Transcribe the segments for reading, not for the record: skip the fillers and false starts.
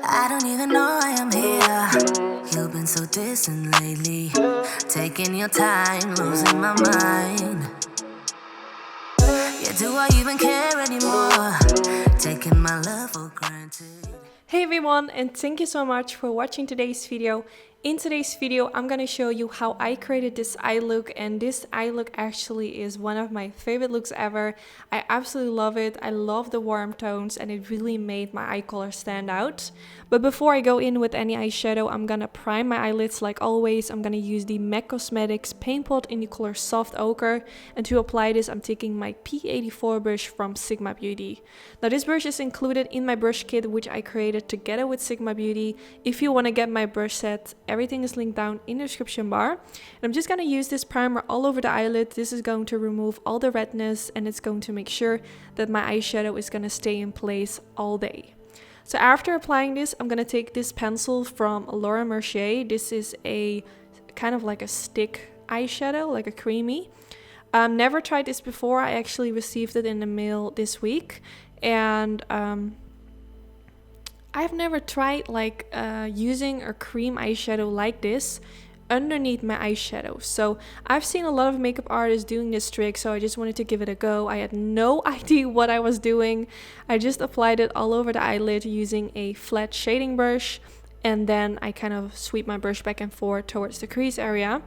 I don't even know I am here. You've been so distant lately, taking your time, losing my mind. Yeah, do I even care anymore? Taking my love for granted. Hey everyone, and thank you so much for watching today's video. In today's video, I'm gonna show you how I created this eye look, and this eye look actually is one of my favorite looks ever. I absolutely love it. I love the warm tones and it really made my eye color stand out. But before I go in with any eyeshadow, I'm gonna prime my eyelids like always. I'm gonna use the MAC Cosmetics Paint Pot in the color Soft Ochre, and to apply this I'm taking my P84 brush from Sigma Beauty. Now this brush is included in my brush kit which I created together with Sigma Beauty. If you want to get my brush set, everything is linked down in the description bar. And I'm just going to use this primer all over the eyelid. This is going to remove all the redness and it's going to make sure that my eyeshadow is going to stay in place all day. So after applying this, I'm going to take this pencil from Laura Mercier. This is a kind of like a stick eyeshadow, like a creamy. Never tried this before. I actually received it in the mail this week. And I've never tried like using a cream eyeshadow like this underneath my eyeshadow. So I've seen a lot of makeup artists doing this trick, so I just wanted to give it a go. I had no idea what I was doing. I just applied it all over the eyelid using a flat shading brush, and then I kind of sweep my brush back and forth towards the crease area.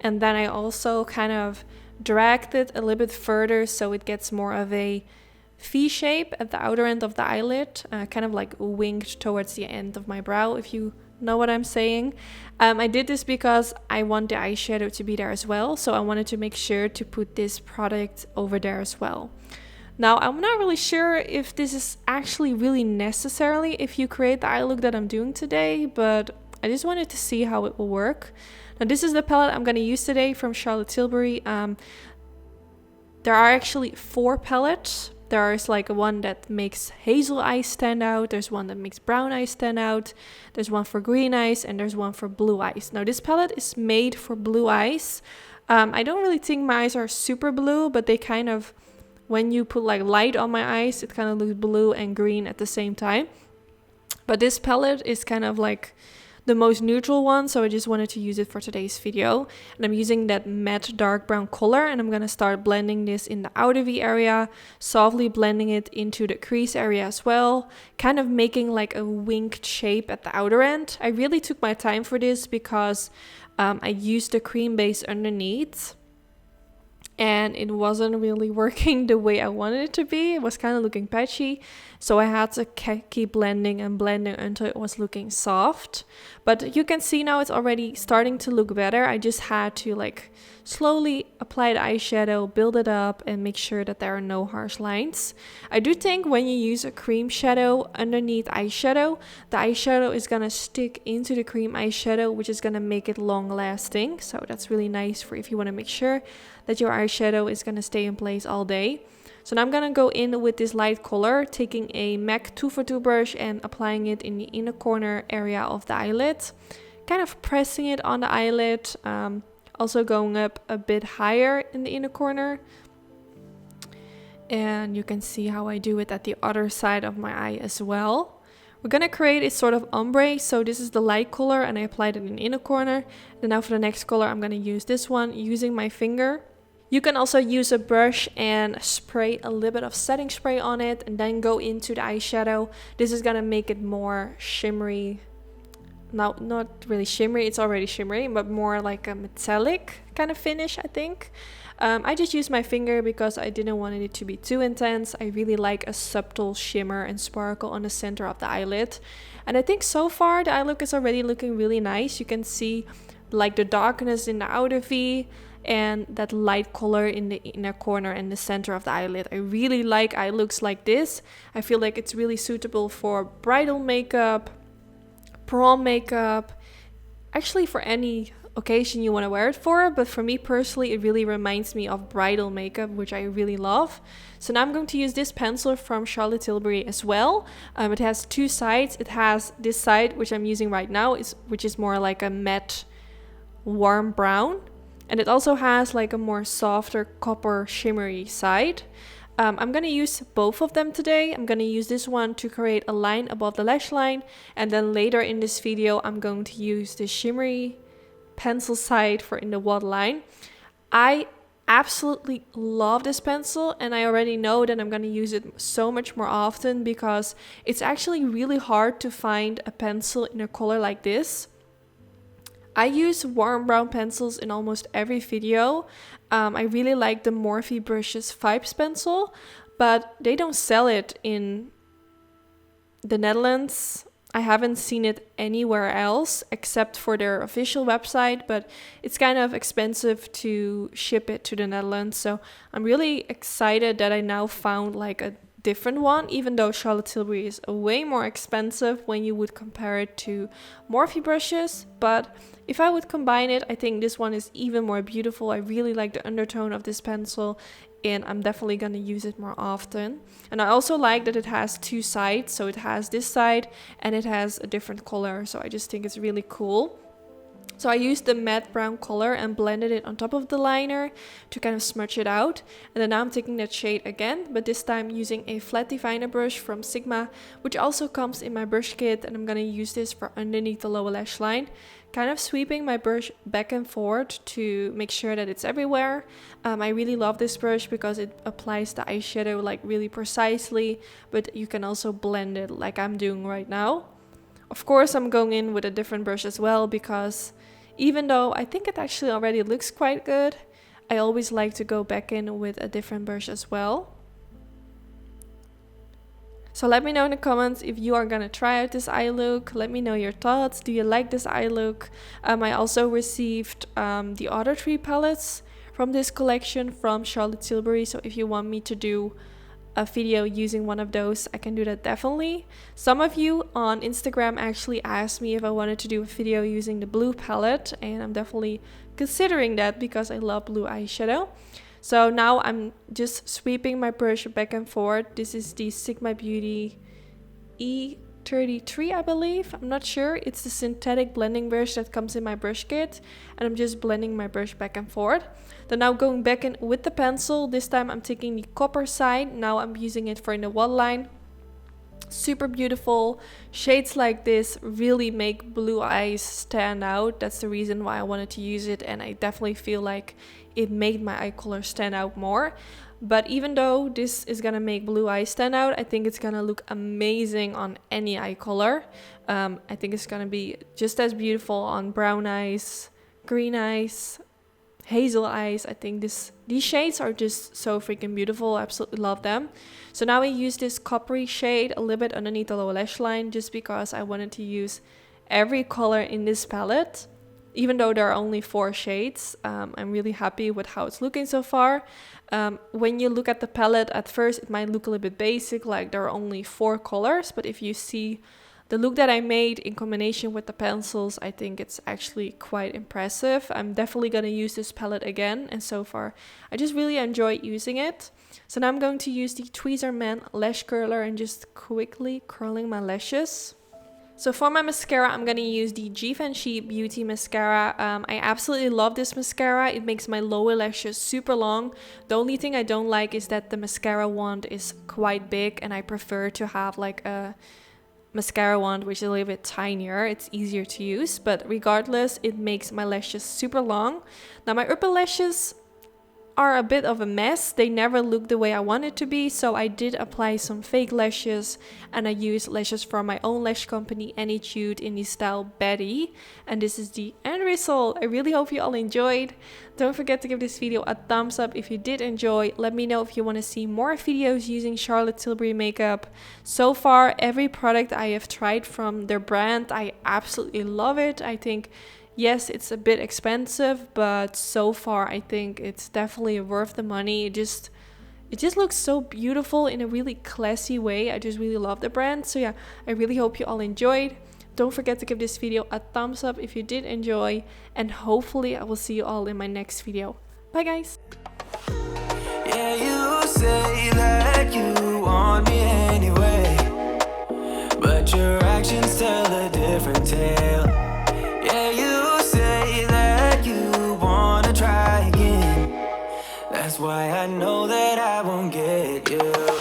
And then I also kind of dragged it a little bit further so it gets more of a V shape at the outer end of the eyelid, kind of like winged towards the end of my brow, if you know what I'm saying. I did this because I want the eyeshadow to be there as well, so I wanted to make sure to put this product over there as well. Now, I'm not really sure if this is actually really necessarily if you create the eye look that I'm doing today, but I just wanted to see how it will work. Now, this is the palette I'm going to use today from Charlotte Tilbury. There are actually 4 palettes. There's like one that makes hazel eyes stand out, there's one that makes brown eyes stand out, there's one for green eyes, and there's one for blue eyes. Now this palette is made for blue eyes. I don't really think my eyes are super blue, but they kind of, when you put like light on my eyes, it kind of looks blue and green at the same time. But this palette is kind of like the most neutral one, so I just wanted to use it for today's video. And I'm using that matte dark brown color, and I'm gonna start blending this in the outer V area, softly blending it into the crease area as well, kind of making like a winged shape at the outer end. I really took my time for this because I used the cream base underneath and it wasn't really working the way I wanted it to be. It was kind of looking patchy, so I had to keep blending and blending until it was looking soft. But you can see now it's already starting to look better. I just had to like slowly apply the eyeshadow, build it up, and make sure that there are no harsh lines. I do think when you use a cream shadow underneath eyeshadow, the eyeshadow is gonna stick into the cream eyeshadow, which is gonna make it long lasting. So that's really nice for if you want to make sure that your eyeshadow is gonna stay in place all day. So now I'm gonna go in with this light color, taking a MAC 242 brush and applying it in the inner corner area of the eyelid, kind of pressing it on the eyelid, also going up a bit higher in the inner corner. And you can see how I do it at the other side of my eye as well. We're gonna create a sort of ombre, so this is the light color and I applied it in the inner corner. And now for the next color I'm gonna use this one using my finger. You can also use a brush and spray a little bit of setting spray on it and then go into the eyeshadow. This is gonna make it more shimmery. Now, not really shimmery, it's already shimmery, but more like a metallic kind of finish, I think. I just used my finger because I didn't want it to be too intense. I really like a subtle shimmer and sparkle on the center of the eyelid. And I think so far the eye look is already looking really nice. You can see like the darkness in the outer V and that light color in the inner corner and the center of the eyelid. I really like eye looks like this. I feel like it's really suitable for bridal makeup, prom makeup, actually for any occasion you want to wear it for, but for me personally it really reminds me of bridal makeup, which I really love. So now I'm going to use this pencil from Charlotte Tilbury as well. It has 2 sides. It has this side, which I'm using right now, which is more like a matte warm brown, and it also has like a more softer copper shimmery side. I'm going to use both of them today. I'm going to use this one to create a line above the lash line, and then later in this video I'm going to use the shimmery pencil side for in the waterline. I absolutely love this pencil, and I already know that I'm going to use it so much more often because it's actually really hard to find a pencil in a color like this. I use warm brown pencils in almost every video. I really like the Morphe Brushes Vibes pencil, but they don't sell it in the Netherlands. I haven't seen it anywhere else except for their official website, but it's kind of expensive to ship it to the Netherlands. So I'm really excited that I now found like a different one, even though Charlotte Tilbury is way more expensive when you would compare it to Morphe brushes. But if I would combine it, I think this one is even more beautiful. I really like the undertone of this pencil, and I'm definitely going to use it more often. And I also like that it has two sides, so it has this side and it has a different color, so I just think it's really cool. So I used the matte brown color and blended it on top of the liner to kind of smudge it out. And then now I'm taking that shade again, but this time using a flat definer brush from Sigma, which also comes in my brush kit, and I'm going to use this for underneath the lower lash line. Kind of sweeping my brush back and forth to make sure that it's everywhere. I really love this brush because it applies the eyeshadow like really precisely, but you can also blend it like I'm doing right now. Of course, I'm going in with a different brush as well because even though I think it actually already looks quite good, I always like to go back in with a different brush as well. So let me know in the comments if you are gonna try out this eye look. Let me know your thoughts. Do you like this eye look? I also received the other 3 palettes from this collection from Charlotte Tilbury. So if you want me to do a video using one of those, I can do that definitely. Some of you on Instagram actually asked me if I wanted to do a video using the blue palette, and I'm definitely considering that because I love blue eyeshadow. So now I'm just sweeping my brush back and forth. This is the Sigma Beauty E33, I believe. I'm not sure. It's the synthetic blending brush that comes in my brush kit. And I'm just blending my brush back and forth. Then now going back in with the pencil. This time I'm taking the copper side. Now I'm using it for in the waterline. Super beautiful. Shades like this really make blue eyes stand out. That's the reason why I wanted to use it, and I definitely feel like it made my eye color stand out more. But even though this is gonna make blue eyes stand out, I think it's gonna look amazing on any eye color. I think it's gonna be just as beautiful on brown eyes, green eyes, hazel eyes. I think these shades are just so freaking beautiful. I absolutely love them. So now I use this coppery shade a little bit underneath the lower lash line just because I wanted to use every color in this palette. Even though there are only 4 shades, I'm really happy with how it's looking so far. When you look at the palette, at first it might look a little bit basic, like there are only 4 colors. But if you see the look that I made in combination with the pencils, I think it's actually quite impressive. I'm definitely going to use this palette again, and so far I just really enjoy using it. So now I'm going to use the Tweezer Man lash curler and just quickly curling my lashes. So for my mascara, I'm going to use the Givenchy Beauty Mascara. I absolutely love this mascara. It makes my lower lashes super long. The only thing I don't like is that the mascara wand is quite big, and I prefer to have like a mascara wand which is a little bit tinier. It's easier to use, but regardless, it makes my lashes super long. Now my upper lashes are a bit of a mess. They never look the way I want it to be, so I did apply some fake lashes, and I used lashes from my own lash company, Anytude, in the style Betty, and this is the end result. I really hope you all enjoyed. Don't forget to give this video a thumbs up if you did enjoy. Let me know if you want to see more videos using Charlotte Tilbury makeup. So far, every product I have tried from their brand, I absolutely love it. I think yes, it's a bit expensive, but so far I think it's definitely worth the money. It just looks so beautiful in a really classy way. I just really love the brand. So yeah, I really hope you all enjoyed. Don't forget to give this video a thumbs up if you did enjoy, and hopefully I will see you all in my next video. Bye guys! Yeah, you say that you want me anyway, but your actions tell a different tale. Yeah, you say that you wanna try again. That's why I know that I won't get with you.